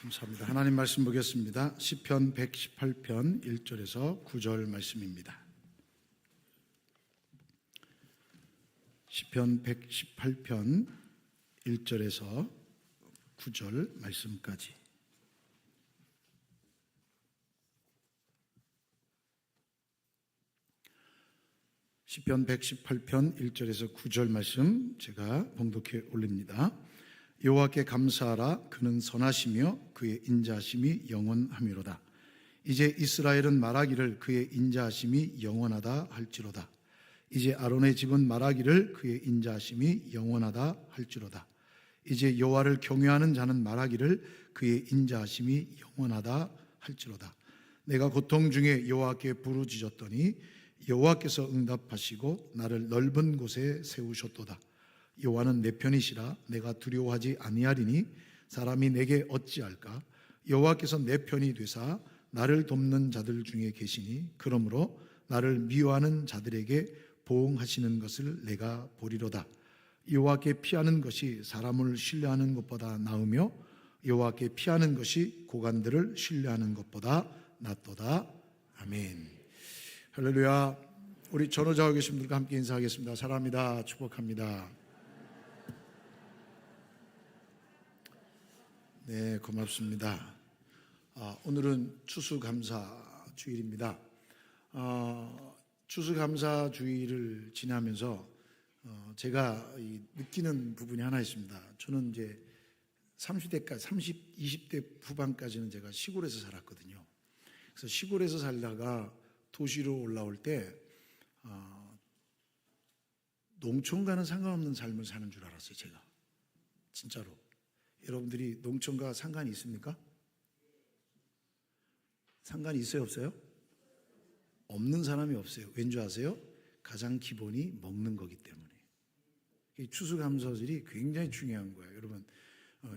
감사합니다. 하나님 말씀 보겠습니다. 시편 118편 1절에서 9절 말씀입니다. 시편 118편 1절에서 9절 말씀까지. 시편 118편 1절에서 9절 말씀 제가 봉독해 올립니다. 여호와께 감사하라. 그는 선하시며 그의 인자하심이 영원하미로다. 이제 이스라엘은 말하기를 그의 인자하심이 영원하다 할지로다. 이제 아론의 집은 말하기를 그의 인자하심이 영원하다 할지로다. 이제 여호와를 경외하는 자는 말하기를 그의 인자하심이 영원하다 할지로다. 내가 고통 중에 여호와께 부르짖었더니 여호와께서 응답하시고 나를 넓은 곳에 세우셨도다. 여호와는 내 편이시라. 내가 두려워하지 아니하리니 사람이 내게 어찌할까? 여호와께서 내 편이 되사 나를 돕는 자들 중에 계시니 그러므로 나를 미워하는 자들에게 보응하시는 것을 내가 보리로다. 여호와께 피하는 것이 사람을 신뢰하는 것보다 나으며 여호와께 피하는 것이 고관들을 신뢰하는 것보다 낫도다. 아멘. 할렐루야. 우리 전호자와 계신 분들과 함께 인사하겠습니다. 사랑합니다. 축복합니다. 네, 고맙습니다. 오늘은 추수감사주일입니다. 추수감사주일을 지나면서 제가 느끼는 부분이 하나 있습니다. 저는 이제 30대까지, 20대 후반까지는 제가 시골에서 살았거든요. 그래서 시골에서 살다가 도시로 올라올 때 농촌과는 상관없는 삶을 사는 줄 알았어요, 제가. 진짜로. 여러분들이 농촌과 상관이 있습니까? 상관이 있어요, 없어요? 없는 사람이 없어요. 왠지 아세요? 가장 기본이 먹는 거기 때문에. 이 추수감사절이 굉장히 중요한 거예요. 여러분,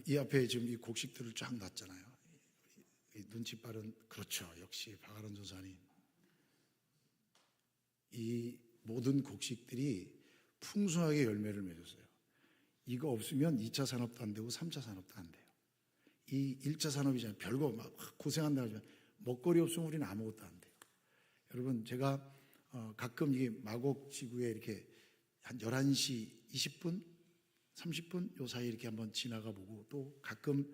이 앞에 지금 이 곡식들을 쫙 놨잖아요. 이 눈치 빠른, 그렇죠. 역시 박아론 전사님. 이 모든 곡식들이 풍성하게 열매를 맺었어요. 이거 없으면 2차 산업도 안 되고 3차 산업도 안 돼요. 이 1차 산업이잖아요. 별거 막 고생한다 하지만 먹거리 없으면 우리는 아무것도 안 돼요. 여러분, 제가 가끔 이게 마곡지구에 이렇게 한 11시 20분, 30분 요 사이 이렇게 한번 지나가 보고 또 가끔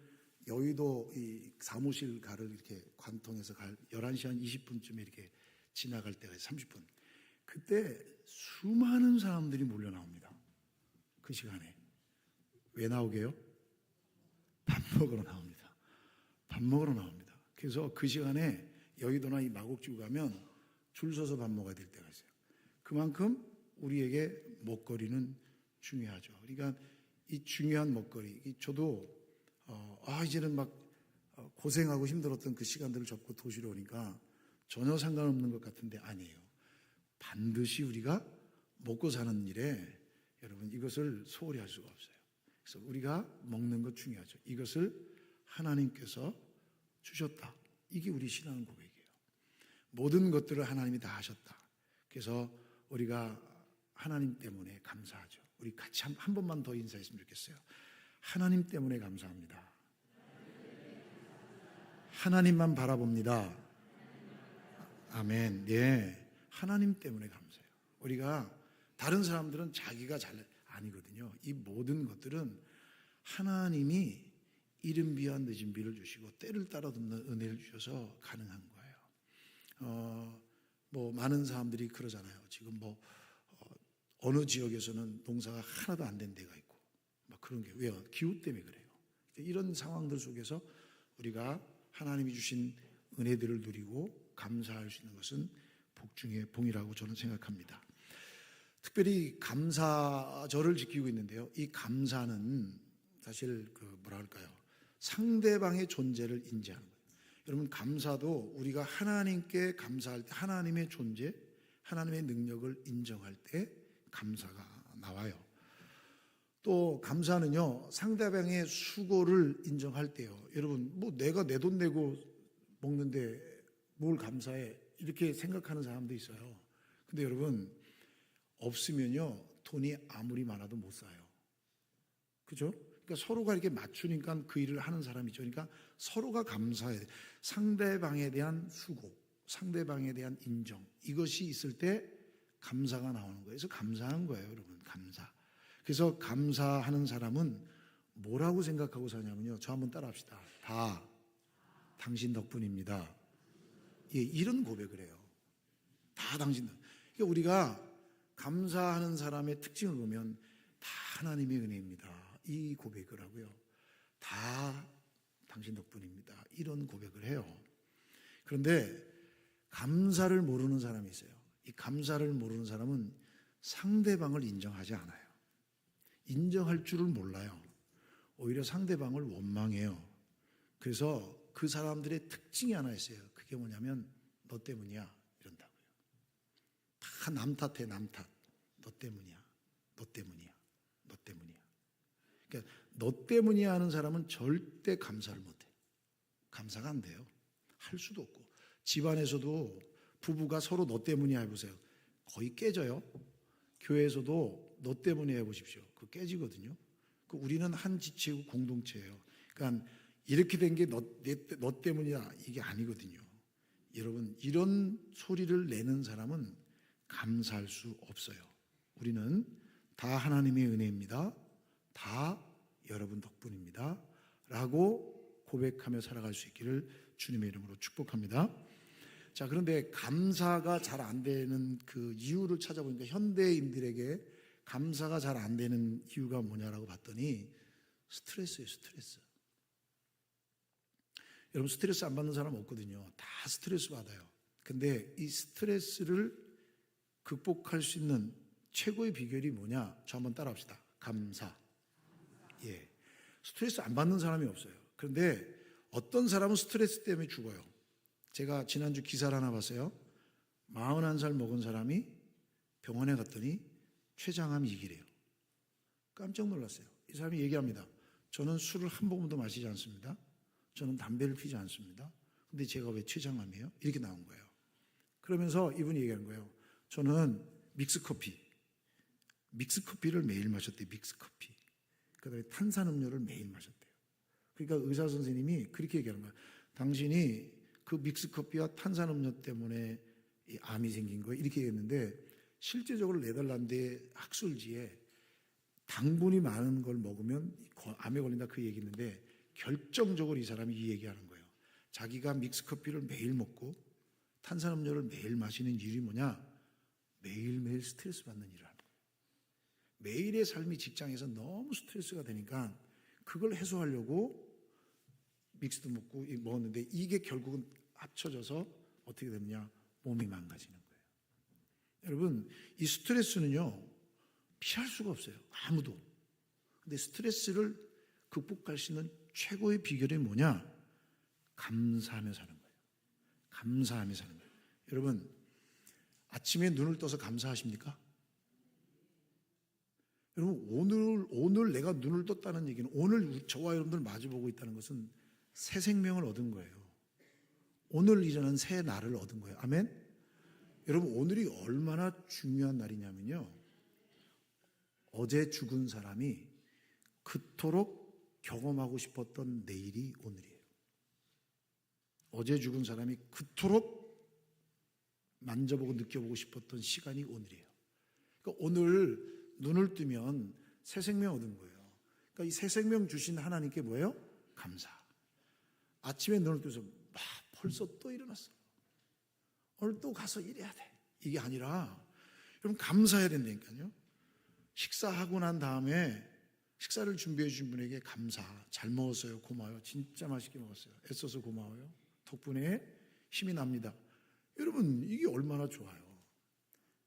여의도 이 사무실 가를 이렇게 관통해서 11시 한 20분쯤에 이렇게 지나갈 때가 30분. 그때 수많은 사람들이 몰려 나옵니다. 그 시간에. 왜 나오게요? 밥 먹으러 나옵니다. 밥 먹으러 나옵니다. 그래서 그 시간에 여의도나 이 마곡지구 가면 줄 서서 밥 먹어야 될 때가 있어요. 그만큼 우리에게 먹거리는 중요하죠. 그러니까 이 중요한 먹거리, 저도 이제는 막 고생하고 힘들었던 그 시간들을 접고 도시로 오니까 전혀 상관없는 것 같은데 아니에요. 반드시 우리가 먹고 사는 일에 여러분 이것을 소홀히 할 수가 없어요. 그래서 우리가 먹는 것 중요하죠. 이것을 하나님께서 주셨다. 이게 우리 신앙 고백이에요. 모든 것들을 하나님이 다 하셨다. 그래서 우리가 하나님 때문에 감사하죠. 우리 같이 한 번만 더 인사했으면 좋겠어요. 하나님 때문에 감사합니다. 하나님만 바라봅니다. 아멘. 네, 하나님 때문에 감사해요. 우리가 다른 사람들은 자기가 잘 아니거든요. 이 모든 것들은 하나님이 이른 비와 늦은 비를 주시고 때를 따라 돕는 은혜를 주셔서 가능한 거예요. 많은 사람들이 그러잖아요. 지금 어느 지역에서는 농사가 하나도 안 된 데가 있고 막 그런 게 왜요? 기후 때문에 그래요. 이런 상황들 속에서 우리가 하나님이 주신 은혜들을 누리고 감사할 수 있는 것은 복 중에 복이라고 저는 생각합니다. 특별히 감사절을 지키고 있는데요. 이 감사는 사실 상대방의 존재를 인지하는 거예요. 여러분, 감사도 우리가 하나님께 감사할 때 하나님의 존재, 하나님의 능력을 인정할 때 감사가 나와요. 또 감사는요, 상대방의 수고를 인정할 때요. 여러분, 내가 내 돈 내고 먹는데 뭘 감사해? 이렇게 생각하는 사람도 있어요. 근데 여러분, 없으면요, 돈이 아무리 많아도 못 사요. 그죠? 그러니까 서로가 이렇게 맞추니까 그 일을 하는 사람이죠. 그러니까 서로가 감사해야 돼. 상대방에 대한 수고, 상대방에 대한 인정, 이것이 있을 때 감사가 나오는 거예요. 그래서 감사한 거예요, 여러분. 감사. 그래서 감사하는 사람은 뭐라고 생각하고 사냐면요. 저 한번 따라합시다. 다 당신 덕분입니다. 예, 이런 고백을 해요. 다 당신 덕분. 그러니까 우리가 감사하는 사람의 특징을 보면 다 하나님의 은혜입니다. 이 고백을 하고요. 다 당신 덕분입니다. 이런 고백을 해요. 그런데 감사를 모르는 사람이 있어요. 이 감사를 모르는 사람은 상대방을 인정하지 않아요. 인정할 줄을 몰라요. 오히려 상대방을 원망해요. 그래서 그 사람들의 특징이 하나 있어요. 그게 뭐냐면 너 때문이야 이런다고요. 다 남 탓해, 남 탓. 너 때문이야. 너 때문이야. 너 때문이야. 그러니까 너 때문이야 하는 사람은 절대 감사를 못해. 감사가 안 돼요. 할 수도 없고. 집안에서도 부부가 서로 너 때문이야 해보세요. 거의 깨져요. 교회에서도 너 때문에 해보십시오. 그거 깨지거든요. 우리는 한 지체고 공동체예요. 그러니까 이렇게 된 게 너 때문이야 이게 아니거든요. 여러분, 이런 소리를 내는 사람은 감사할 수 없어요. 우리는 다 하나님의 은혜입니다. 다 여러분 덕분입니다. 라고 고백하며 살아갈 수 있기를 주님의 이름으로 축복합니다. 자, 그런데 감사가 잘 안 되는 그 이유를 찾아보니까 현대인들에게 감사가 잘 안 되는 이유가 뭐냐라고 봤더니 스트레스예요, 스트레스. 여러분, 스트레스 안 받는 사람 없거든요. 다 스트레스 받아요. 근데 이 스트레스를 극복할 수 있는 최고의 비결이 뭐냐? 저 한번 따라합시다. 감사. 예. 스트레스 안 받는 사람이 없어요. 그런데 어떤 사람은 스트레스 때문에 죽어요. 제가 지난주 기사를 하나 봤어요. 41살 먹은 사람이 병원에 갔더니 췌장암이 2기래요. 깜짝 놀랐어요. 이 사람이 얘기합니다. 저는 술을 한 모금도 마시지 않습니다. 저는 담배를 피지 않습니다. 근데 제가 왜 췌장암이에요? 이렇게 나온 거예요. 그러면서 이분이 얘기하는 거예요. 저는 믹스커피를 매일 마셨대요. 믹스커피. 그다음에 탄산음료를 매일 마셨대요. 그러니까 의사 선생님이 그렇게 얘기하는 거예요. 당신이 그 믹스커피와 탄산음료 때문에 이 암이 생긴 거예요. 이렇게 얘기했는데 실제적으로 네덜란드의 학술지에 당분이 많은 걸 먹으면 암에 걸린다 그 얘기했는데 결정적으로 이 사람이 이 얘기하는 거예요. 자기가 믹스커피를 매일 먹고 탄산음료를 매일 마시는 이유이 뭐냐? 매일매일 스트레스 받는 일을 하는 거예요. 매일의 삶이 직장에서 너무 스트레스가 되니까 그걸 해소하려고 믹스도 먹었는데 이게 결국은 합쳐져서 어떻게 됐냐? 몸이 망가지는 거예요. 여러분, 이 스트레스는요 피할 수가 없어요. 아무도. 근데 스트레스를 극복할 수 있는 최고의 비결이 뭐냐? 감사하며 사는 거예요. 감사하며 사는 거예요. 여러분, 아침에 눈을 떠서 감사하십니까? 여러분, 오늘 내가 눈을 떴다는 얘기는 오늘 저와 여러분들 마주보고 있다는 것은 새 생명을 얻은 거예요. 오늘 이전은 새 날을 얻은 거예요. 아멘? 여러분, 오늘이 얼마나 중요한 날이냐면요. 어제 죽은 사람이 그토록 경험하고 싶었던 내일이 오늘이에요. 어제 죽은 사람이 그토록 만져보고 느껴보고 싶었던 시간이 오늘이에요. 그러니까 오늘 눈을 뜨면 새 생명 얻은 거예요. 그러니까 이 새 생명 주신 하나님께 뭐예요? 감사. 아침에 눈을 뜨면서 벌써 또 일어났어. 오늘 또 가서 일해야 돼. 이게 아니라 여러분 감사해야 된다니까요. 식사하고 난 다음에 식사를 준비해 주신 분에게 감사. 잘 먹었어요. 고마워요. 진짜 맛있게 먹었어요. 애써서 고마워요. 덕분에 힘이 납니다. 여러분, 이게 얼마나 좋아요.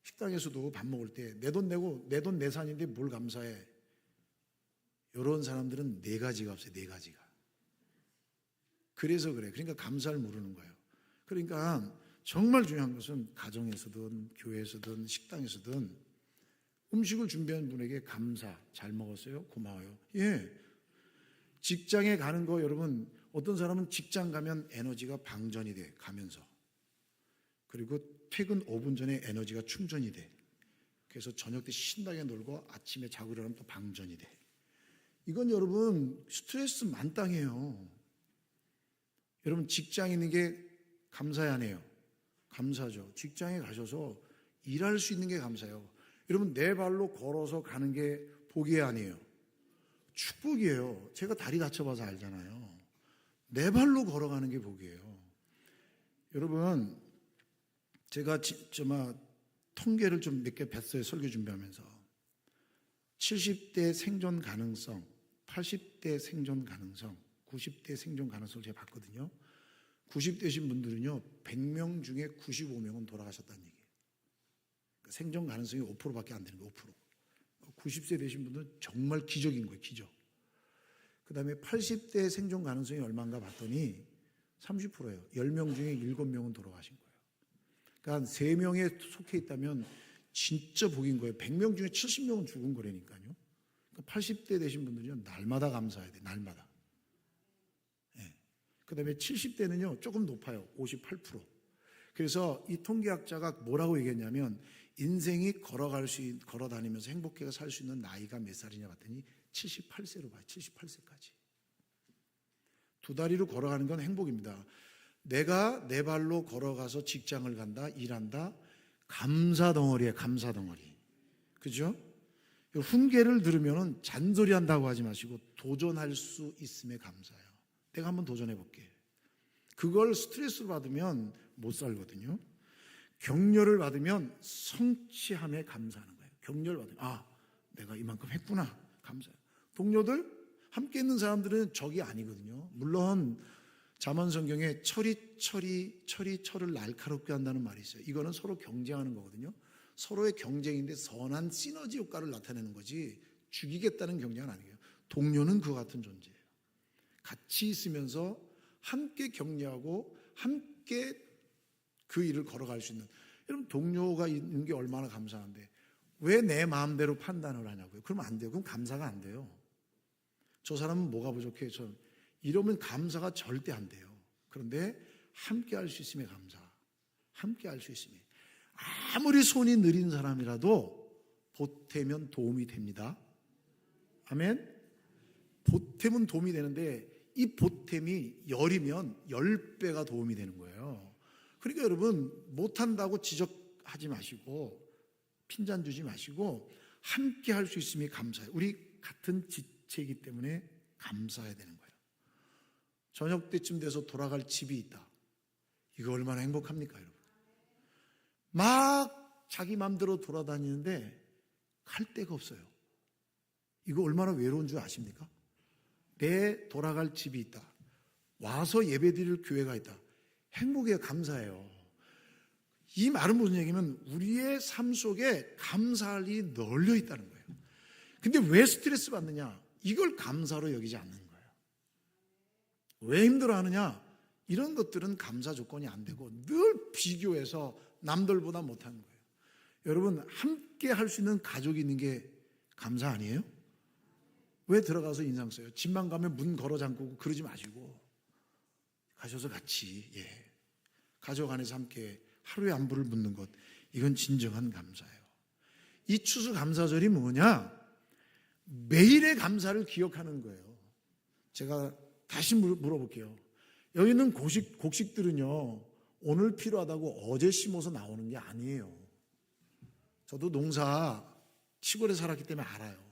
식당에서도 밥 먹을 때 내 돈 내고 내 돈 내산인데 뭘 감사해. 이런 사람들은 네 가지가 없어요. 네 가지가. 그래서 그래. 그러니까 감사를 모르는 거예요. 그러니까 정말 중요한 것은 가정에서든 교회에서든 식당에서든 음식을 준비한 분에게 감사. 잘 먹었어요? 고마워요. 예. 직장에 가는 거 여러분, 어떤 사람은 직장 가면 에너지가 방전이 돼. 가면서. 그리고 퇴근 5분 전에 에너지가 충전이 돼. 그래서 저녁 때 신나게 놀고 아침에 자고 일어나면 또 방전이 돼. 이건 여러분 스트레스 만땅이에요. 여러분 직장인에게 감사해 안 해요? 감사죠. 직장에 가셔서 일할 수 있는 게 감사해요. 여러분 내 발로 걸어서 가는 게 복이 아니에요. 축복이에요. 제가 다리 다쳐봐서 알잖아요. 내 발로 걸어가는 게 복이에요. 여러분 제가 통계를 좀 몇 개 뵀어요. 설교 준비하면서 70대 생존 가능성, 80대 생존 가능성, 90대 생존 가능성을 제가 봤거든요. 90대신 분들은요 100명 중에 95명은 돌아가셨다는 얘기예요. 그러니까 생존 가능성이 5%밖에 안 되는 거예요. 5%. 90세 되신 분들은 정말 기적인 거예요. 기적. 그 다음에 80대 생존 가능성이 얼마인가 봤더니 30%예요. 10명 중에 7명은 돌아가신 거예요. 그러니까 3명에 속해 있다면 진짜 복인 거예요. 100명 중에 70명은 죽은 거라니까요. 그러니까 80대 되신 분들은요 날마다 감사해야 돼요. 날마다. 네. 그 다음에 70대는요 조금 높아요. 58%. 그래서 이 통계학자가 뭐라고 얘기했냐면 인생이 걸어 다니면서 행복하게 살 수 있는 나이가 몇 살이냐 봤더니 78세로 봐요. 78세까지. 두 다리로 걸어가는 건 행복입니다. 내가 내 발로 걸어가서 직장을 간다, 일한다. 감사 덩어리에 감사 덩어리. 그죠? 훈계를 들으면 잔소리 한다고 하지 마시고 도전할 수 있음에 감사해요. 내가 한번 도전해 볼게. 그걸 스트레스로 받으면 못 살거든요. 격려를 받으면 성취함에 감사하는 거예요. 격려를 받으면 내가 이만큼 했구나. 감사해요. 동료들, 함께 있는 사람들은 적이 아니거든요. 물론 잠언성경에 철을 날카롭게 한다는 말이 있어요. 이거는 서로 경쟁하는 거거든요. 서로의 경쟁인데 선한 시너지 효과를 나타내는 거지 죽이겠다는 경쟁은 아니에요. 동료는 그와 같은 존재예요. 같이 있으면서 함께 격려하고 함께 그 일을 걸어갈 수 있는, 여러분 동료가 있는 게 얼마나 감사한데 왜 내 마음대로 판단을 하냐고요. 그러면 안 돼요. 그럼 감사가 안 돼요. 저 사람은 뭐가 부족해? 이러면 감사가 절대 안 돼요. 그런데 함께 할 수 있음에 감사. 함께 할 수 있음에. 아무리 손이 느린 사람이라도 보태면 도움이 됩니다. 아멘? 보탬은 도움이 되는데 이 보탬이 열이면 10배가 도움이 되는 거예요. 그러니까 여러분 못한다고 지적하지 마시고 핀잔 주지 마시고 함께 할 수 있음이 감사해요. 우리 같은 지체이기 때문에 감사해야 되는 거예요. 저녁 때쯤 돼서 돌아갈 집이 있다. 이거 얼마나 행복합니까, 여러분? 막 자기 마음대로 돌아다니는데 갈 데가 없어요. 이거 얼마나 외로운 줄 아십니까? 내 돌아갈 집이 있다. 와서 예배드릴 교회가 있다. 행복에 감사해요. 이 말은 무슨 얘기냐면 우리의 삶 속에 감사할 일이 널려 있다는 거예요. 근데 왜 스트레스 받느냐? 이걸 감사로 여기지 않는 거예요. 왜 힘들어하느냐? 이런 것들은 감사 조건이 안 되고 늘 비교해서 남들보다 못하는 거예요. 여러분 함께 할 수 있는 가족이 있는 게 감사 아니에요? 왜 들어가서 인상 써요? 집만 가면 문 걸어 잠그고 그러지 마시고 가셔서 같이 가족 안에서 함께 하루에 안부를 묻는 것, 이건 진정한 감사예요. 이 추수감사절이 뭐냐? 매일의 감사를 기억하는 거예요. 제가 다시 물어볼게요. 여기 있는 곡식들은요 오늘 필요하다고 어제 심어서 나오는 게 아니에요. 저도 농사 시골에 살았기 때문에 알아요.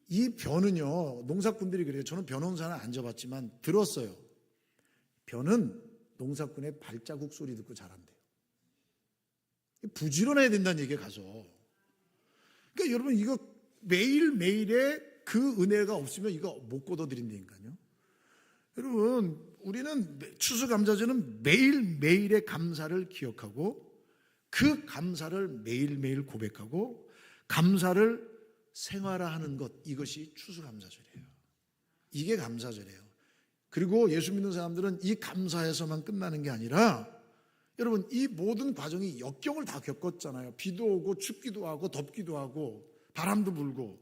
이 벼는요 농사꾼들이 그래요. 저는 벼 농사는 안 져봤지만 들었어요. 벼는 농사꾼의 발자국 소리 듣고 자란대요. 부지런해야 된다는 얘기에 가서. 그러니까 여러분 이거 매일매일의 그 은혜가 없으면 이거 못 거둬들인다니까요. 여러분 우리는 추수감사절은 매일매일의 감사를 기억하고 그 감사를 매일매일 고백하고 감사를 생활화하는 것, 이것이 추수감사절이에요. 이게 감사절이에요. 그리고 예수 믿는 사람들은 이 감사에서만 끝나는 게 아니라 여러분 이 모든 과정이 역경을 다 겪었잖아요. 비도 오고 춥기도 하고 덥기도 하고 바람도 불고.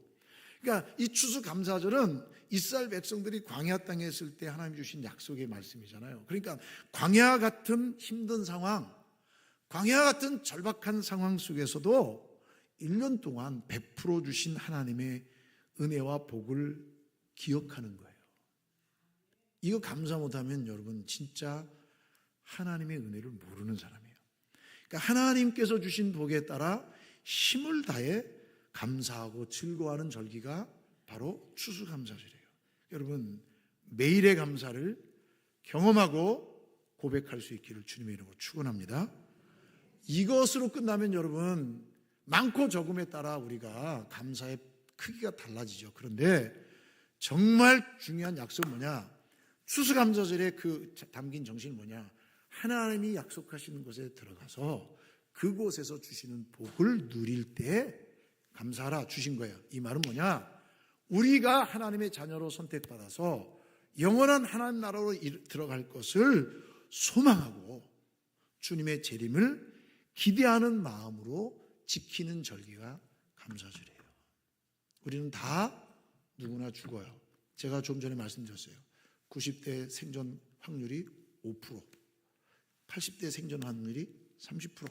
그러니까 이 추수감사절은 이스라엘 백성들이 광야 땅에 있을 때 하나님 주신 약속의 말씀이잖아요. 그러니까 광야 같은 힘든 상황, 광야 같은 절박한 상황 속에서도 1년 동안 베풀어 주신 하나님의 은혜와 복을 기억하는 거예요. 이거 감사 못하면 여러분 진짜 하나님의 은혜를 모르는 사람이에요. 그러니까 하나님께서 주신 복에 따라 힘을 다해 감사하고 즐거워하는 절기가 바로 추수감사절이에요. 여러분 매일의 감사를 경험하고 고백할 수 있기를 주님의 이름으로 축원합니다. 이것으로 끝나면 여러분 많고 적음에 따라 우리가 감사의 크기가 달라지죠. 그런데 정말 중요한 약속은 뭐냐? 추수감사절에 그 담긴 정신이 뭐냐? 하나님이 약속하시는 곳에 들어가서 그곳에서 주시는 복을 누릴 때 감사하라 주신 거예요. 이 말은 뭐냐? 우리가 하나님의 자녀로 선택받아서 영원한 하나님 나라로 들어갈 것을 소망하고 주님의 재림을 기대하는 마음으로 지키는 절기가 감사절이에요. 우리는 다 누구나 죽어요. 제가 좀 전에 말씀드렸어요. 90대 생존 확률이 5%, 80대 생존 확률이 30%,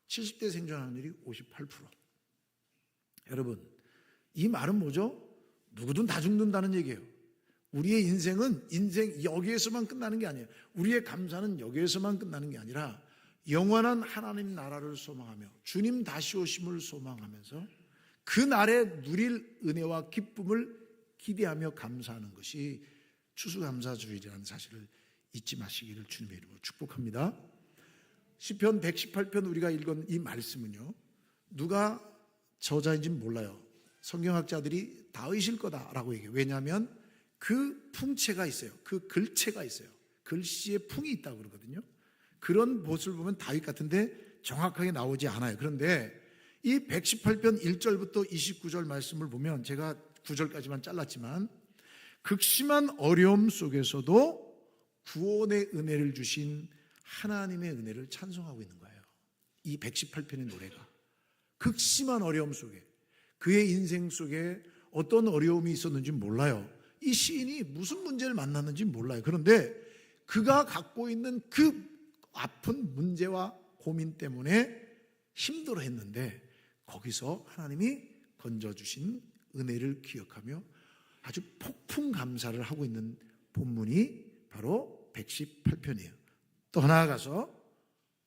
70대 생존 확률이 58%. 여러분, 이 말은 뭐죠? 누구든 다 죽는다는 얘기예요. 우리의 인생은 여기에서만 끝나는 게 아니에요. 우리의 감사는 여기에서만 끝나는 게 아니라 영원한 하나님 나라를 소망하며 주님 다시 오심을 소망하면서 그 날에 누릴 은혜와 기쁨을 기대하며 감사하는 것이 추수감사주일이라는 사실을 잊지 마시기를 주님의 이름으로 축복합니다. 시편 118편 우리가 읽은 이 말씀은요, 누가 저자인지는 몰라요. 성경학자들이 다윗일 거다라고 얘기해요. 왜냐하면 그 풍채가 있어요. 그 글체가 있어요. 글씨에 풍이 있다고 그러거든요. 그런 모습을 보면 다윗 같은데 정확하게 나오지 않아요. 그런데 이 118편 1절부터 29절 말씀을 보면 제가 9절까지만 잘랐지만 극심한 어려움 속에서도 구원의 은혜를 주신 하나님의 은혜를 찬송하고 있는 거예요. 이 118편의 노래가 극심한 어려움 속에 그의 인생 속에 어떤 어려움이 있었는지 몰라요. 이 시인이 무슨 문제를 만났는지 몰라요. 그런데 그가 갖고 있는 그 아픈 문제와 고민 때문에 힘들어했는데 거기서 하나님이 건져주신 은혜를 기억하며 아주 폭풍 감사를 하고 있는 본문이 바로 118편이에요. 또 나아가서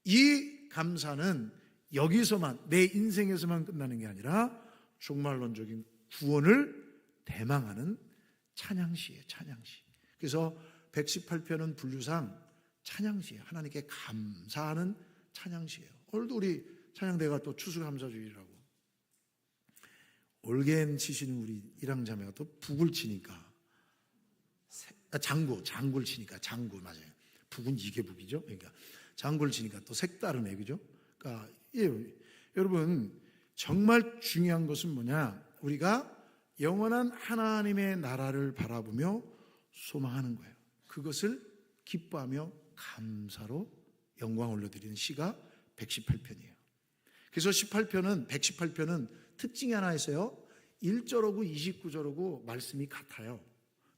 이 감사는 여기서만 내 인생에서만 끝나는 게 아니라 종말론적인 구원을 대망하는 찬양시예요. 찬양시. 그래서 118편은 분류상 찬양시예요. 하나님께 감사하는 찬양시예요. 오늘도 우리 찬양대가 또 추수감사주일이라고 올겐 치시는 우리 일왕자매가 또 북을 치니까 장구를 치니까 장구 맞아요. 북은 이게 북이죠. 그러니까 장구를 치니까 또 색다른 애기죠. 그러니까 여러분 정말 중요한 것은 뭐냐? 우리가 영원한 하나님의 나라를 바라보며 소망하는 거예요. 그것을 기뻐하며 감사로 영광 올려드리는 시가 118편이에요. 그래서 118편은 특징이 하나 있어요. 1절하고 29절하고 말씀이 같아요.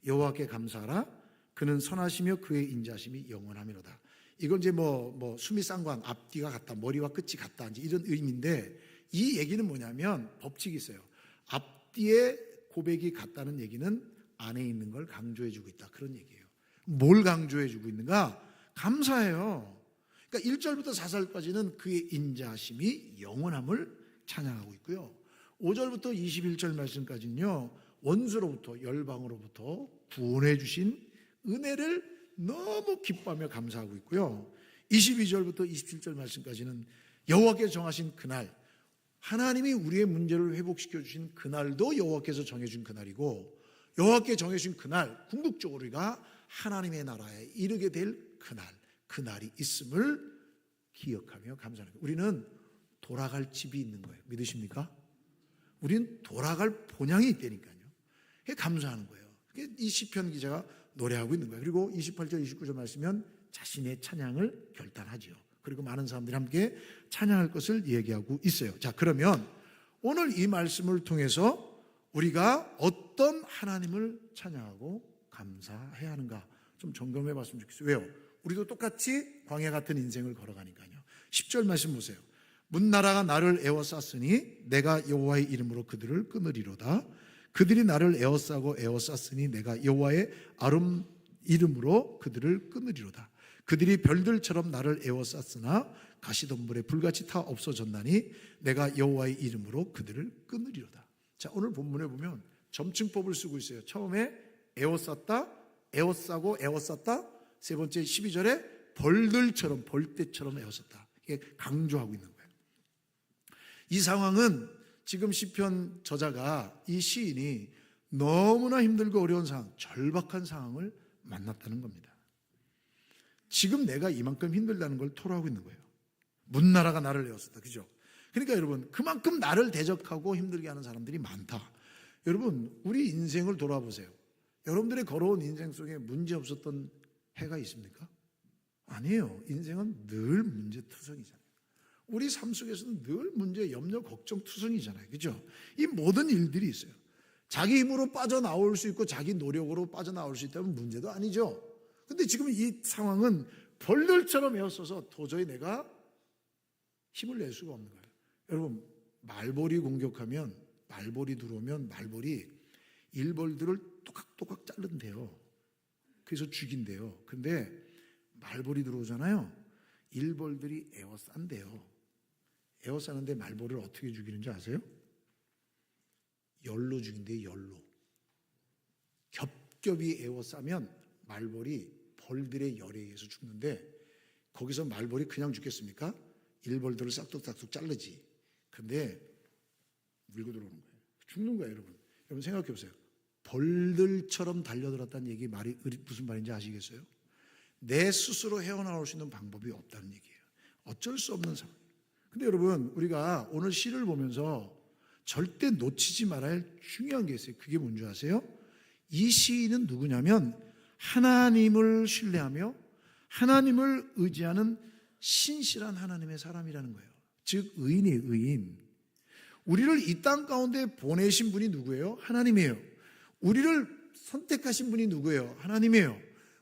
여호와께 감사하라. 그는 선하시며 그의 인자심이 영원하미로다. 이건 이제 뭐 수미 쌍관 앞뒤가 같다, 머리와 끝이 같다, 이제 이런 의미인데 이 얘기는 뭐냐면 법칙이 있어요. 앞뒤의 고백이 같다는 얘기는 안에 있는 걸 강조해주고 있다, 그런 얘기예요. 뭘 강조해주고 있는가? 감사해요. 그러니까 1절부터 4절까지는 그의 인자심이 영원함을 찬양하고 있고요. 5절부터 21절 말씀까지는요, 원수로부터 열방으로부터 구원해 주신 은혜를 너무 기뻐하며 감사하고 있고요. 22절부터 27절 말씀까지는 여호와께서 정하신 그날, 하나님이 우리의 문제를 회복시켜 주신 그날도 여호와께서 정해준 그날이고, 여호와께서 정해준 그날, 궁극적으로 우리가 하나님의 나라에 이르게 될 그날이 있음을 기억하며 감사하는 거예요. 우리는 돌아갈 집이 있는 거예요. 믿으십니까? 우리는 돌아갈 본향이 있다니까요. 감사하는 거예요. 이 시편 기자가 노래하고 있는 거예요. 그리고 28절 29절 말씀은 자신의 찬양을 결단하지요. 그리고 많은 사람들이 함께 찬양할 것을 얘기하고 있어요. 자, 그러면 오늘 이 말씀을 통해서 우리가 어떤 하나님을 찬양하고 감사해야 하는가 좀 점검해 봤으면 좋겠어요. 왜요? 우리도 똑같이 광야 같은 인생을 걸어가니까요. 10절 말씀 보세요. 문나라가 나를 에워쌌으니 내가 여호와의 이름으로 그들을 끊으리로다. 그들이 나를 에워싸고 에워쌌으니 내가 여호와의 아름 이름으로 그들을 끊으리로다. 그들이 별들처럼 나를 에워쌌으나 가시덤불에 불같이 타 없어졌나니 내가 여호와의 이름으로 그들을 끊으리로다. 자, 오늘 본문에 보면 점층법을 쓰고 있어요. 처음에 에워쌌다, 에워싸고 에워쌌다. 세 번째 12절에 벌들처럼, 벌떼처럼 에워쌌다. 이게 강조하고 있는 거예요. 이 상황은 지금 시편 저자가, 이 시인이 너무나 힘들고 어려운 상황, 절박한 상황을 만났다는 겁니다. 지금 내가 이만큼 힘들다는 걸 토로하고 있는 거예요. 문나라가 나를 에웠었다. 그죠? 그러니까 여러분, 그만큼 나를 대적하고 힘들게 하는 사람들이 많다. 여러분, 우리 인생을 돌아보세요. 여러분들의 걸어온 인생 속에 문제 없었던 해가 있습니까? 아니에요. 인생은 늘 문제투성이잖아요. 우리 삶 속에서는 늘 문제, 염려, 걱정 투성이잖아요. 그죠? 이 모든 일들이 있어요. 자기 힘으로 빠져나올 수 있고 자기 노력으로 빠져나올 수 있다면 문제도 아니죠. 근데 지금 이 상황은 벌들처럼 에워싸서 도저히 내가 힘을 낼 수가 없는 거예요. 여러분, 말벌이 공격하면, 말벌이 들어오면 말벌이 일벌들을 또각또각 자른대요. 그래서 죽인대요. 근데 말벌이 들어오잖아요. 일벌들이 에워싼대요. 에워싸는데 말벌을 어떻게 죽이는지 아세요? 열로 죽인대요. 열로. 겹겹이 에워싸면 말벌이 벌들의 열에 의해서 죽는데, 거기서 말벌이 그냥 죽겠습니까? 일벌들을 싹둑싹둑 자르지. 근데 물고 들어오는 거예요. 죽는 거예요. 여러분 생각해 보세요. 벌들처럼 달려들었다는 얘기, 말이 무슨 말인지 아시겠어요? 내 스스로 헤어나올 수 있는 방법이 없다는 얘기예요. 어쩔 수 없는 상황. 근데 여러분, 우리가 오늘 시를 보면서 절대 놓치지 말아야 할 중요한 게 있어요. 그게 뭔지 아세요? 이 시인은 누구냐면 하나님을 신뢰하며 하나님을 의지하는 신실한 하나님의 사람이라는 거예요. 즉 의인이에요. 의인. 우리를 이 땅 가운데 보내신 분이 누구예요? 하나님이에요. 우리를 선택하신 분이 누구예요? 하나님이에요.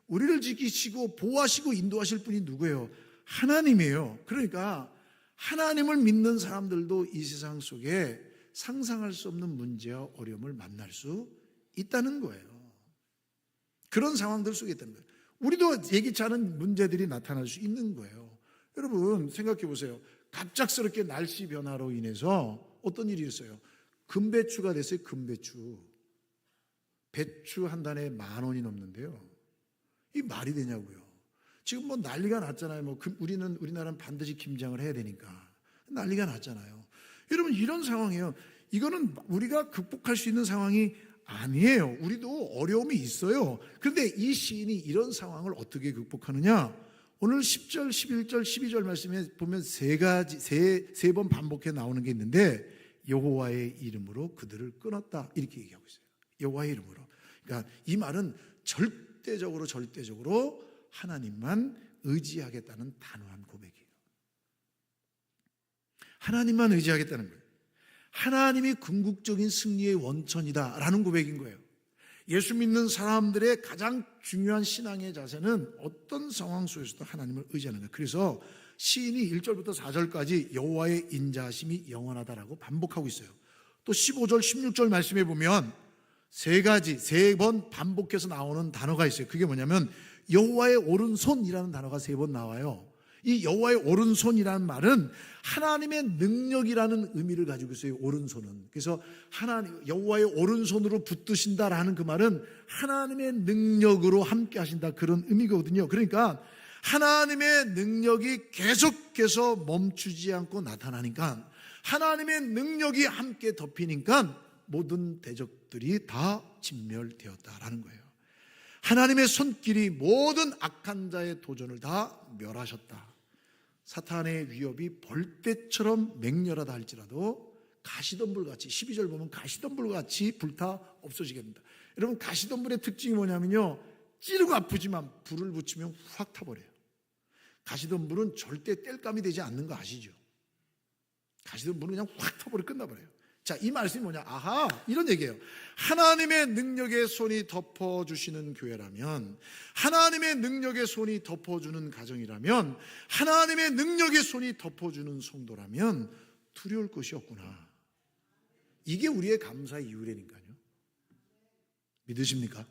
우리를 지키시고 보호하시고 인도하실 분이 누구예요? 하나님이에요. 그러니까 하나님을 믿는 사람들도 이 세상 속에 상상할 수 없는 문제와 어려움을 만날 수 있다는 거예요. 그런 상황들 속에 있다는 거예요. 우리도 예기치 않은 문제들이 나타날 수 있는 거예요. 여러분 생각해 보세요. 갑작스럽게 날씨 변화로 인해서 어떤 일이 있어요? 금배추가 됐어요. 금배추. 배추 한 단에 10,000원이 넘는데요. 이 말이 되냐고요. 지금 뭐 난리가 났잖아요. 뭐 우리나라는 반드시 김장을 해야 되니까 난리가 났잖아요. 여러분 이런 상황이에요. 이거는 우리가 극복할 수 있는 상황이 아니에요. 우리도 어려움이 있어요. 그런데 이 시인이 이런 상황을 어떻게 극복하느냐? 오늘 10절, 11절, 12절 말씀에 보면 세 번 반복해 나오는 게 있는데, 여호와의 이름으로 그들을 끊었다, 이렇게 얘기하고 있어요. 여호와의 이름으로. 그러니까 이 말은 절대적으로 하나님만 의지하겠다는 단호한 고백이에요. 하나님만 의지하겠다는 거예요. 하나님이 궁극적인 승리의 원천이다라는 고백인 거예요. 예수 믿는 사람들의 가장 중요한 신앙의 자세는 어떤 상황 속에서도 하나님을 의지하는 거예요. 그래서 시인이 1절부터 4절까지 여호와의 인자하심이 영원하다라고 반복하고 있어요. 또 15절, 16절 말씀해 보면 세 번 반복해서 나오는 단어가 있어요. 그게 뭐냐면 여호와의 오른손이라는 단어가 3번 나와요. 이 여호와의 오른손이라는 말은 하나님의 능력이라는 의미를 가지고 있어요. 오른손은. 그래서 여호와의 오른손으로 붙드신다라는 그 말은 하나님의 능력으로 함께 하신다, 그런 의미거든요. 그러니까 하나님의 능력이 계속해서 멈추지 않고 나타나니까, 하나님의 능력이 함께 덮이니까 모든 대적들이 다 진멸되었다라는 거예요. 하나님의 손길이 모든 악한 자의 도전을 다 멸하셨다. 사탄의 위협이 벌떼처럼 맹렬하다 할지라도 가시덤불같이, 12절 보면 가시덤불같이 불타 없어지게 된다. 여러분 가시덤불의 특징이 뭐냐면요, 찌르고 아프지만 불을 붙이면 확 타버려요. 가시덤불은 절대 뗄감이 되지 않는 거 아시죠? 가시덤불은 그냥 확 타버려 끝나버려요. 자, 이 말씀이 뭐냐? 아하, 이런 얘기예요. 하나님의 능력의 손이 덮어주시는 교회라면, 하나님의 능력의 손이 덮어주는 가정이라면, 하나님의 능력의 손이 덮어주는 성도라면 두려울 것이 없구나. 이게 우리의 감사의 이유라니까요. 믿으십니까?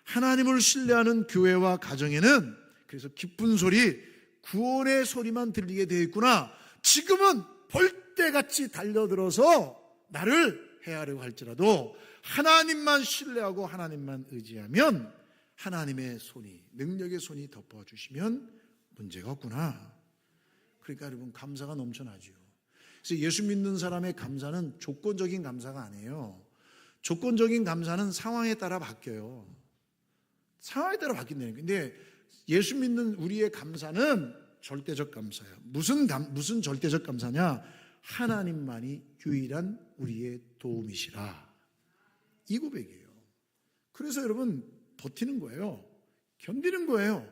하나님을 신뢰하는 교회와 가정에는 그래서 기쁜 소리, 구원의 소리만 들리게 되어 있구나. 지금은 벌떼같이 달려들어서 나를 해하려고 할지라도 하나님만 신뢰하고 하나님만 의지하면 하나님의 손이, 능력의 손이 덮어주시면 문제가 없구나. 그러니까 여러분, 감사가 넘쳐나죠. 그래서 예수 믿는 사람의 감사는 조건적인 감사가 아니에요. 조건적인 감사는 상황에 따라 바뀌어요. 상황에 따라 바뀐다는 거예요. 근데 예수 믿는 우리의 감사는 절대적 감사예요. 무슨 절대적 감사냐? 하나님만이 유일한 우리의 도움이시라. 이 고백이에요. 그래서 여러분 버티는 거예요. 견디는 거예요.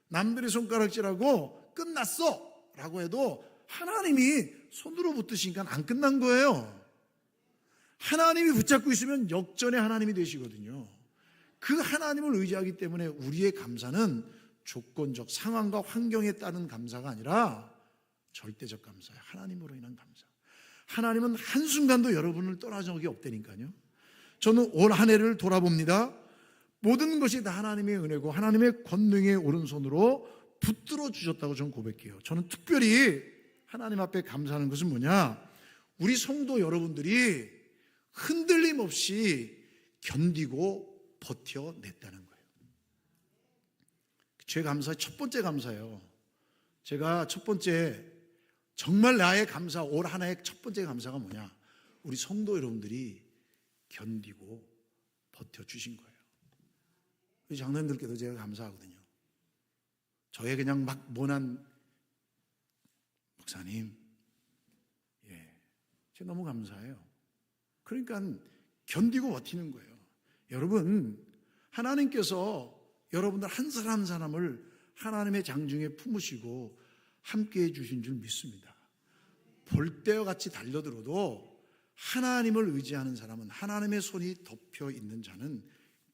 남들의 손가락질하고 끝났어 라고 해도 하나님이 손으로 붙드시니까 안 끝난 거예요. 하나님이 붙잡고 있으면 역전의 하나님이 되시거든요. 그 하나님을 의지하기 때문에 우리의 감사는 조건적 상황과 환경에 따른 감사가 아니라 절대적 감사예요. 하나님으로 인한 감사. 하나님은 한순간도 여러분을 떠나신 적이 없다니까요. 저는 올 한 해를 돌아봅니다. 모든 것이 다 하나님의 은혜고 하나님의 권능의 오른손으로 붙들어 주셨다고 저는 고백해요. 저는 특별히 하나님 앞에 감사하는 것은 뭐냐? 우리 성도 여러분들이 흔들림 없이 견디고 버텨냈다는 거예요. 제 감사의 첫 번째 감사예요. 제가 첫 번째, 정말 나의 감사, 올 한 해의 첫 번째 감사가 뭐냐? 우리 성도 여러분들이 견디고 버텨주신 거예요. 우리 장로님들께도 제가 감사하거든요. 저의 그냥 막 모난 목사님, 제가 너무 감사해요. 그러니까 견디고 버티는 거예요. 여러분, 하나님께서 여러분들 한 사람 한 사람을 하나님의 장중에 품으시고 함께해 주신 줄 믿습니다. 벌떼와 같이 달려들어도 하나님을 의지하는 사람은, 하나님의 손이 덮여 있는 자는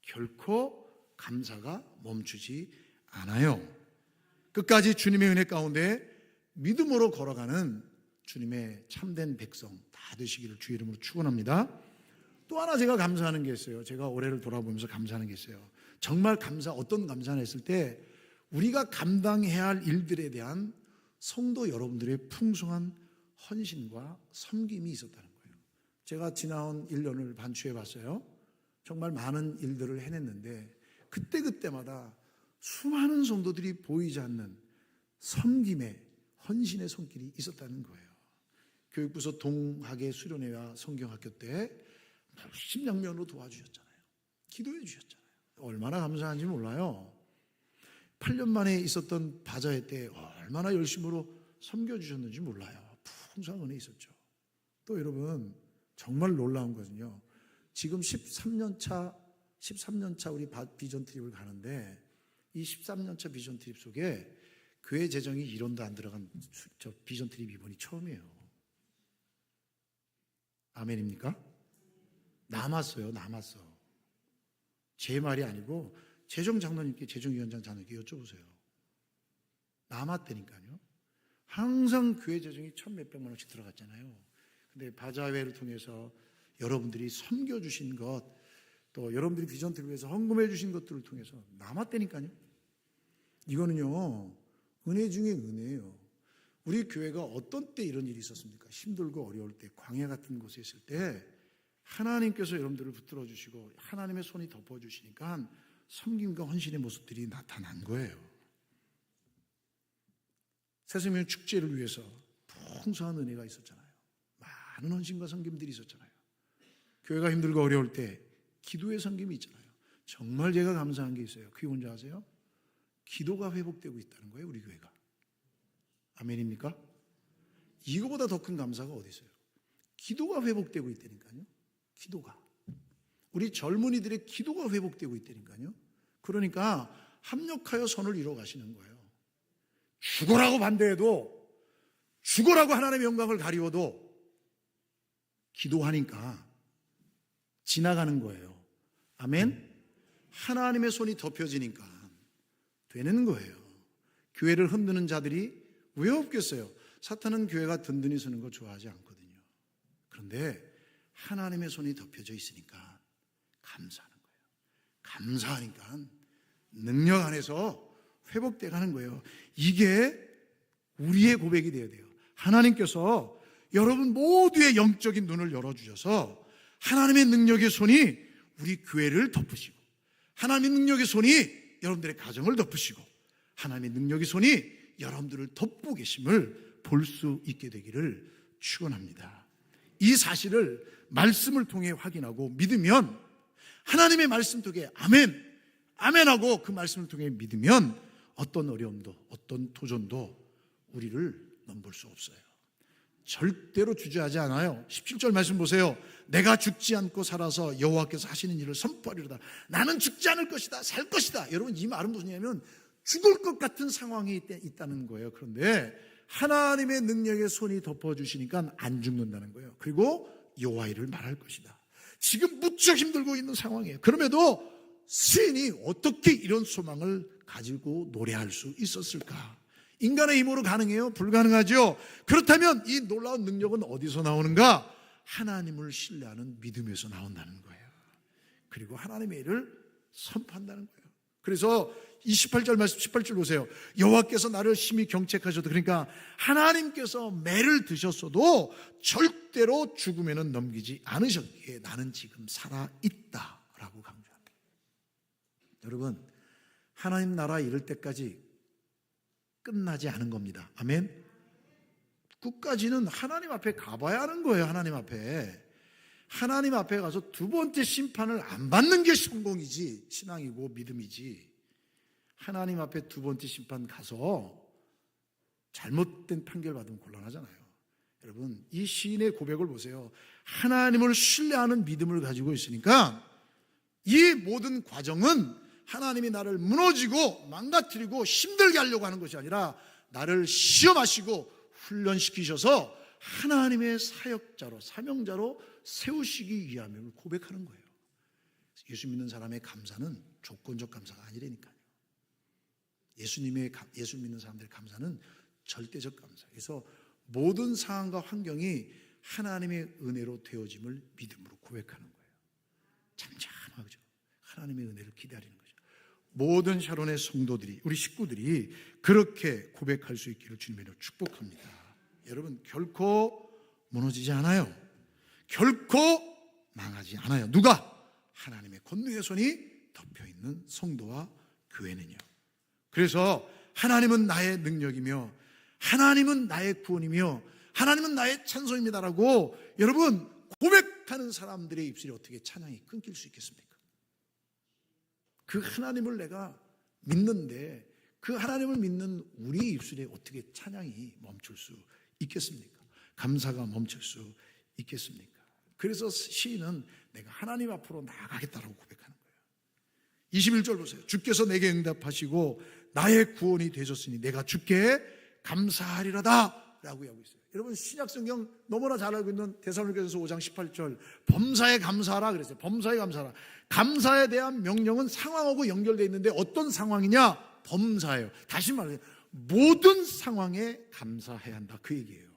결코 감사가 멈추지 않아요. 끝까지 주님의 은혜 가운데 믿음으로 걸어가는 주님의 참된 백성 다 되시기를 주의 이름으로 축원합니다. 또 하나 제가 감사하는 게 있어요. 제가 올해를 돌아보면서 감사하는 게 있어요. 정말 어떤 감사를 했을 때 우리가 감당해야 할 일들에 대한 성도 여러분들의 풍성한 헌신과 섬김이 있었다는 거예요. 제가 지나온 1년을 반추해 봤어요. 정말 많은 일들을 해냈는데 그때마다 수많은 성도들이 보이지 않는 섬김의 헌신의 손길이 있었다는 거예요. 교육부서 동학의 수련회와 성경학교 때 십양면으로 도와주셨잖아요. 기도해 주셨잖아요. 얼마나 감사한지 몰라요. 8년 만에 있었던 바자회 때 얼마나 열심으로 섬겨주셨는지 몰라요. 풍성한 은혜 있었죠. 또 여러분, 정말 놀라운 것은요, 지금 13년 차 우리 비전 트립을 가는데 이 13년 차 비전 트립 속에 교회 재정이 1원도 안 들어간 비전 트립 이번이 처음이에요. 아멘입니까? 남았어요. 제 말이 아니고 재정장로님께, 재정위원장 장로님께 여쭤보세요. 남았다니까요. 항상 교회 재정이 1,000몇백만 원씩 들어갔잖아요. 근데 바자회를 통해서 여러분들이 섬겨주신 것, 또 여러분들이 비전트를 위해서 헌금해 주신 것들을 통해서 남았다니까요. 이거는요, 은혜 중에 은혜예요. 우리 교회가 어떤 때 이런 일이 있었습니까? 힘들고 어려울 때, 광야 같은 곳에 있을 때 하나님께서 여러분들을 붙들어 주시고 하나님의 손이 덮어 주시니까 섬김과 헌신의 모습들이 나타난 거예요. 새생명 축제를 위해서 풍성한 은혜가 있었잖아요. 많은 헌신과 섬김들이 있었잖아요. 교회가 힘들고 어려울 때 기도의 섬김이 있잖아요. 정말 제가 감사한 게 있어요. 그게 뭔지 아세요? 기도가 회복되고 있다는 거예요, 우리 교회가. 아멘입니까? 이거보다 더 큰 감사가 어디 있어요? 기도가 회복되고 있다니까요. 기도가. 우리 젊은이들의 기도가 회복되고 있다니까요. 그러니까 합력하여 선을 이루어 가시는 거예요. 죽어라고 반대해도, 죽어라고 하나님의 영광을 가리워도 기도하니까 지나가는 거예요. 아멘? 하나님의 손이 덮여지니까 되는 거예요. 교회를 흔드는 자들이 왜 없겠어요? 사탄은 교회가 든든히 서는 거 좋아하지 않거든요. 그런데 하나님의 손이 덮여져 있으니까 감사하는 거예요. 감사하니까 능력 안에서 회복돼 가는 거예요. 이게 우리의 고백이 되어야 돼요. 하나님께서 여러분 모두의 영적인 눈을 열어주셔서 하나님의 능력의 손이 우리 교회를 덮으시고, 하나님의 능력의 손이 여러분들의 가정을 덮으시고, 하나님의 능력의 손이 여러분들을 덮고 계심을 볼 수 있게 되기를 축원합니다. 이 사실을 말씀을 통해 확인하고 믿으면, 하나님의 말씀 속에 아멘, 아멘하고 그 말씀을 통해 믿으면 어떤 어려움도 어떤 도전도 우리를 넘볼 수 없어요. 절대로 주저하지 않아요. 17절 말씀 보세요. 내가 죽지 않고 살아서 여호와께서 하시는 일을 선포하리로다. 나는 죽지 않을 것이다, 살 것이다. 여러분, 이 말은 무엇이냐면 죽을 것 같은 상황이 있다는 거예요. 그런데 하나님의 능력의 손이 덮어주시니까 안 죽는다는 거예요. 그리고 여호와 일을 말할 것이다. 지금 무척 힘들고 있는 상황이에요. 그럼에도 시인이 어떻게 이런 소망을 가지고 노래할 수 있었을까? 인간의 힘으로 가능해요? 불가능하죠. 그렇다면 이 놀라운 능력은 어디서 나오는가? 하나님을 신뢰하는 믿음에서 나온다는 거예요. 그리고 하나님의 일을 선포한다는 거예요. 그래서 28절 말씀 18절 보세요. 여호와께서 나를 심히 경책하셔도, 그러니까 하나님께서 매를 드셨어도 절대로 죽음에는 넘기지 않으셨기에 나는 지금 살아있다라고 강조합니다. 여러분, 하나님 나라 이를 때까지 끝나지 않은 겁니다. 아멘. 끝까지는 하나님 앞에 가봐야 하는 거예요. 하나님 앞에 가서 두 번째 심판을 안 받는 게 성공이지, 신앙이고 믿음이지. 하나님 앞에 두 번째 심판 가서 잘못된 판결 받으면 곤란하잖아요. 여러분, 이 시인의 고백을 보세요. 하나님을 신뢰하는 믿음을 가지고 있으니까 이 모든 과정은 하나님이 나를 무너지고 망가뜨리고 힘들게 하려고 하는 것이 아니라 나를 시험하시고 훈련시키셔서 하나님의 사역자로, 사명자로 세우시기 위함을 고백하는 거예요. 예수 믿는 사람의 감사는 조건적 감사가 아니라니까요. 예수 믿는 사람들의 감사는 절대적 감사. 그래서 모든 상황과 환경이 하나님의 은혜로 되어짐을 믿음으로 고백하는 거예요. 잠잠하죠. 하나님의 은혜를 기다리는 거죠. 모든 샤론의 성도들이, 우리 식구들이 그렇게 고백할 수 있기를 주님으로 축복합니다. 여러분, 결코 무너지지 않아요. 결코 망하지 않아요. 누가? 하나님의 권능의 손이 덮여있는 성도와 교회는요. 그래서 하나님은 나의 능력이며 하나님은 나의 구원이며 하나님은 나의 찬송입니다라고 여러분 고백하는 사람들의 입술이 어떻게 찬양이 끊길 수 있겠습니까? 그 하나님을 내가 믿는데 그 하나님을 믿는 우리 입술에 어떻게 찬양이 멈출 수 있겠습니까? 감사가 멈출 수 있겠습니까? 그래서 시인은 내가 하나님 앞으로 나아가겠다라고 고백하는 거예요. 21절 보세요. 주께서 내게 응답하시고 나의 구원이 되셨으니 내가 주께 감사하리로다 라고 하고 있어요. 여러분, 신약성경 너무나 잘 알고 있는 데살로니가전서 5장 18절 범사에 감사하라 그랬어요. 범사에 감사하라. 감사에 대한 명령은 상황하고 연결되어 있는데 어떤 상황이냐? 범사예요. 다시 말해서 모든 상황에 감사해야 한다, 그 얘기예요.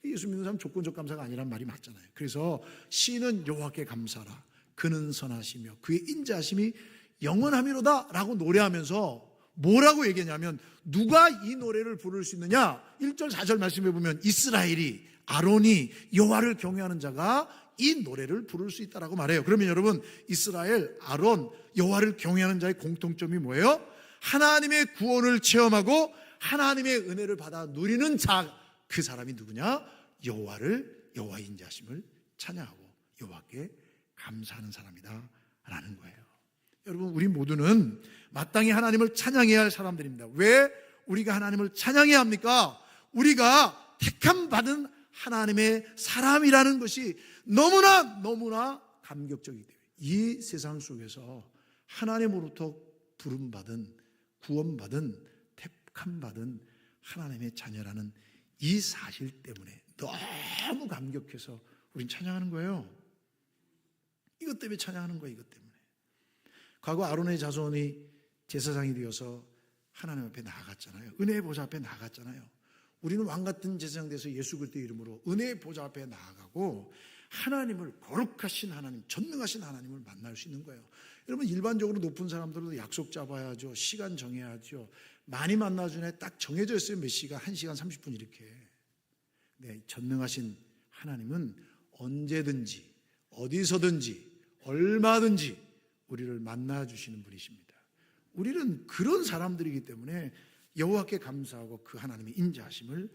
예수 믿는 사람 조건적 감사가 아니란 말이 맞잖아요. 그래서 시는 여호와께 감사하라. 그는 선하시며 그의 인자하심이 영원하미로다 라고 노래하면서 뭐라고 얘기했냐면 누가 이 노래를 부를 수 있느냐? 1절 4절 말씀해 보면 이스라엘이, 아론이, 여호와를 경외하는 자가 이 노래를 부를 수 있다라고 말해요. 그러면 여러분, 이스라엘, 아론, 여호와를 경외하는 자의 공통점이 뭐예요? 하나님의 구원을 체험하고 하나님의 은혜를 받아 누리는 자, 그 사람이 누구냐? 여호와의 인자하심을 찬양하고 여호와께 감사하는 사람이다 라는 거예요. 여러분, 우리 모두는 마땅히 하나님을 찬양해야 할 사람들입니다. 왜 우리가 하나님을 찬양해야 합니까? 우리가 택함 받은 하나님의 사람이라는 것이 너무나 감격적이기 때문에 이 세상 속에서 하나님으로부터 부름받은, 구원받은, 택함받은 하나님의 자녀라는 이 사실 때문에 너무 감격해서 우린 찬양하는 거예요. 이것 때문에 찬양하는 거예요. 이것 때문에. 과거 아론의 자손이 제사장이 되어서 하나님 앞에 나아갔잖아요. 은혜의 보좌 앞에 나아갔잖아요. 우리는 왕같은 제사장 돼서 예수 그리스도의 이름으로 은혜의 보좌 앞에 나아가고 하나님을, 거룩하신 하나님, 전능하신 하나님을 만날 수 있는 거예요. 여러분 일반적으로 높은 사람들도 약속 잡아야죠. 시간 정해야죠. 많이 만나준 애 딱 정해져 있어요. 몇 시간, 1시간 30분 이렇게. 네, 전능하신 하나님은 언제든지 어디서든지 얼마든지 우리를 만나주시는 분이십니다. 우리는 그런 사람들이기 때문에 여호와께 감사하고 그 하나님의 인자하심을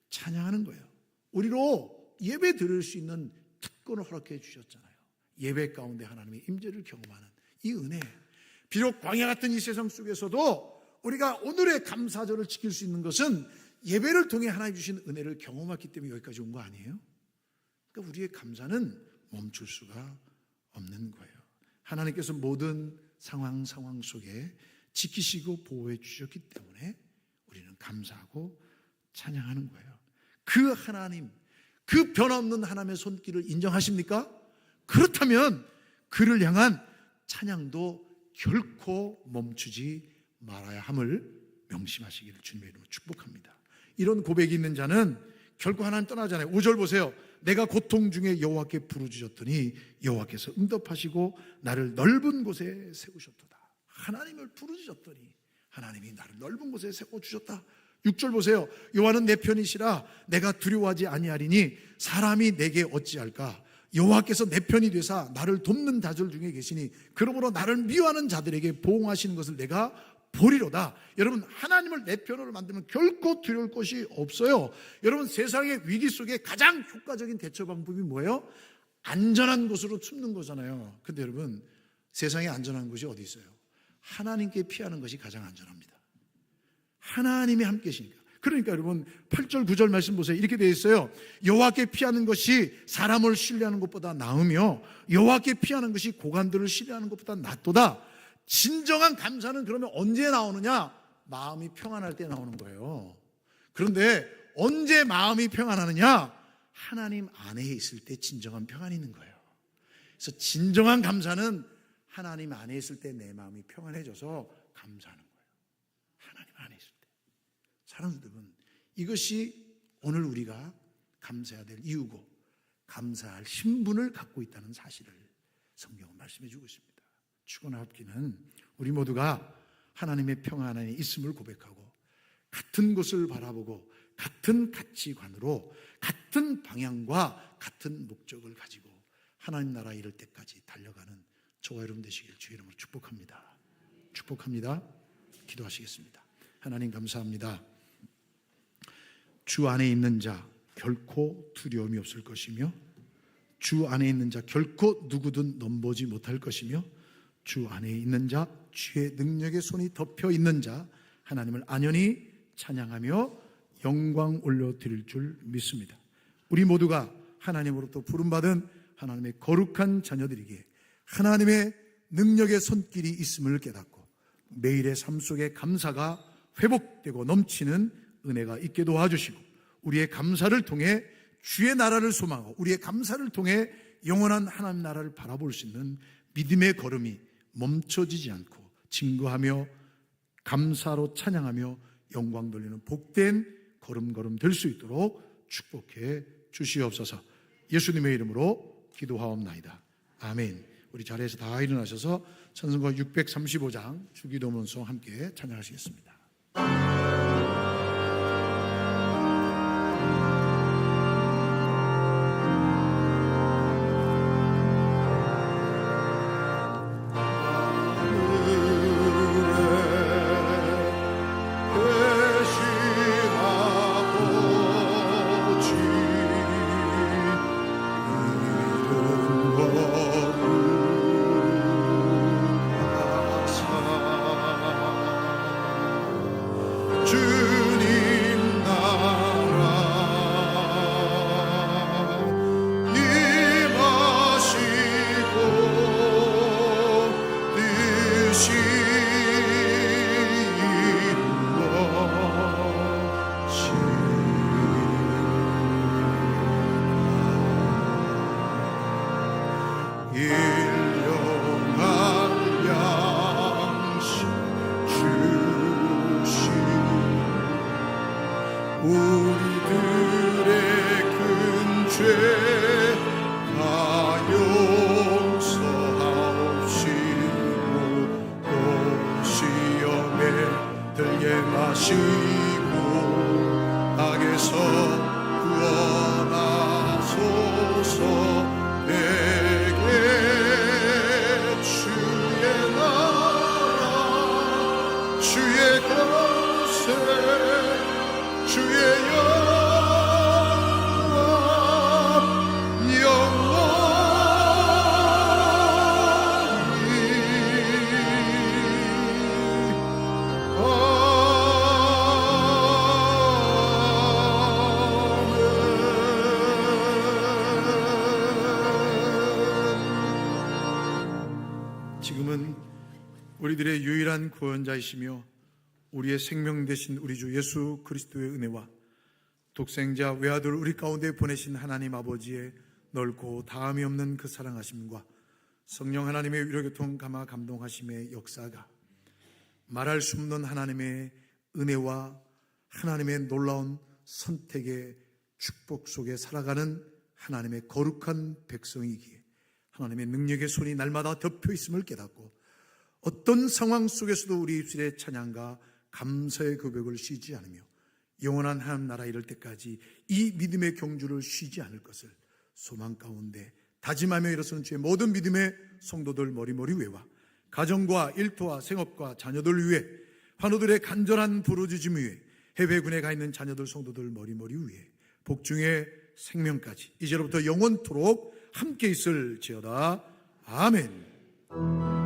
찬양하는 거예요. 우리로 예배 드릴 수 있는 특권을 허락해 주셨잖아요. 예배 가운데 하나님의 임재를 경험하는 이 은혜. 비록 광야 같은 이 세상 속에서도 우리가 오늘의 감사절을 지킬 수 있는 것은 예배를 통해 하나님 주신 은혜를 경험했기 때문에 여기까지 온 거 아니에요? 그러니까 우리의 감사는 멈출 수가 없는 거예요. 하나님께서 모든 상황 속에 지키시고 보호해 주셨기 때문에 우리는 감사하고 찬양하는 거예요. 그 하나님, 그 변함없는 하나님의 손길을 인정하십니까? 그렇다면 그를 향한 찬양도 결코 멈추지 말아야 함을 명심하시기를 주님의 이름으로 축복합니다. 이런 고백이 있는 자는 결코 하나님 떠나잖아요. 5절 보세요. 내가 고통 중에 여호와께 부르짖었더니 여호와께서 응답하시고 나를 넓은 곳에 세우셨도다. 하나님을 부르짖었더니 하나님이 나를 넓은 곳에 세워주셨다. 6절 보세요. 여호와는 내 편이시라 내가 두려워하지 아니하리니 사람이 내게 어찌할까. 여호와께서 내 편이 되사 나를 돕는 자들 중에 계시니 그러므로 나를 미워하는 자들에게 보응하시는 것을 내가 보리로다. 여러분 하나님을 내 편으로 만들면 결코 두려울 것이 없어요. 여러분 세상의 위기 속에 가장 효과적인 대처 방법이 뭐예요? 안전한 곳으로 숨는 거잖아요. 근데 여러분 세상에 안전한 곳이 어디 있어요? 하나님께 피하는 것이 가장 안전합니다. 하나님이 함께 계시니까. 그러니까 여러분 8절 9절 말씀 보세요. 이렇게 되어 있어요. 여호와께 피하는 것이 사람을 신뢰하는 것보다 나으며 여호와께 피하는 것이 고관들을 신뢰하는 것보다 낫도다. 진정한 감사는 그러면 언제 나오느냐? 마음이 평안할 때 나오는 거예요. 그런데 언제 마음이 평안하느냐? 하나님 안에 있을 때 진정한 평안이 있는 거예요. 그래서 진정한 감사는 하나님 안에 있을 때 내 마음이 평안해져서 감사하는 거예요. 하나님 안에 있을 때. 사랑하는 여러분, 이것이 오늘 우리가 감사해야 될 이유고 감사할 신분을 갖고 있다는 사실을 성경은 말씀해 주고 있습니다. 축원과 합기는 우리 모두가 하나님의 평안 안에 있음을 고백하고 같은 곳을 바라보고 같은 가치관으로 같은 방향과 같은 목적을 가지고 하나님 나라 이를 때까지 달려가는 저와 여러분 되시길 주의 이름으로 축복합니다. 축복합니다. 기도하시겠습니다. 하나님 감사합니다. 주 안에 있는 자 결코 두려움이 없을 것이며 주 안에 있는 자 결코 누구든 넘보지 못할 것이며 주 안에 있는 자 주의 능력의 손이 덮여 있는 자 하나님을 안연히 찬양하며 영광 올려드릴 줄 믿습니다. 우리 모두가 하나님으로부터 부름받은 하나님의 거룩한 자녀들이기에 하나님의 능력의 손길이 있음을 깨닫고 매일의 삶 속에 감사가 회복되고 넘치는 은혜가 있게 도와주시고 우리의 감사를 통해 주의 나라를 소망하고 우리의 감사를 통해 영원한 하나님 나라를 바라볼 수 있는 믿음의 걸음이 멈춰지지 않고 증거하며 감사로 찬양하며 영광 돌리는 복된 걸음걸음 될 수 있도록 축복해 주시옵소서. 예수님의 이름으로 기도하옵나이다. 아멘. 우리 자리에서 다 일어나셔서 찬송가 635장 주기도문송 함께 찬양하시겠습니다. 들게 하시고 악에서 구원하소서. 내게 주의 나라 주의 권세 주의 영광 지금은 우리들의 유일한 구원자이시며 우리의 생명 되신 우리 주 예수 그리스도의 은혜와 독생자 외아들 우리 가운데 보내신 하나님 아버지의 넓고 다함이 없는 그 사랑하심과 성령 하나님의 위로교통 감화 감동하심의 역사가 말할 수 없는 하나님의 은혜와 하나님의 놀라운 선택의 축복 속에 살아가는 하나님의 거룩한 백성이기에 하나님의 능력의 손이 날마다 덮여 있음을 깨닫고 어떤 상황 속에서도 우리 입술의 찬양과 감사의 고백을 쉬지 않으며 영원한 하나님 나라 이를 때까지 이 믿음의 경주를 쉬지 않을 것을 소망 가운데 다짐하며 일어서는 주의 모든 믿음의 성도들 머리머리 위에와 가정과 일터와 생업과 자녀들 위에 환우들의 간절한 부르짖음 위에 해외군에 가 있는 자녀들 성도들 머리머리 위에 복중의 생명까지 이제로부터 영원토록 함께 있을지어다. 아멘.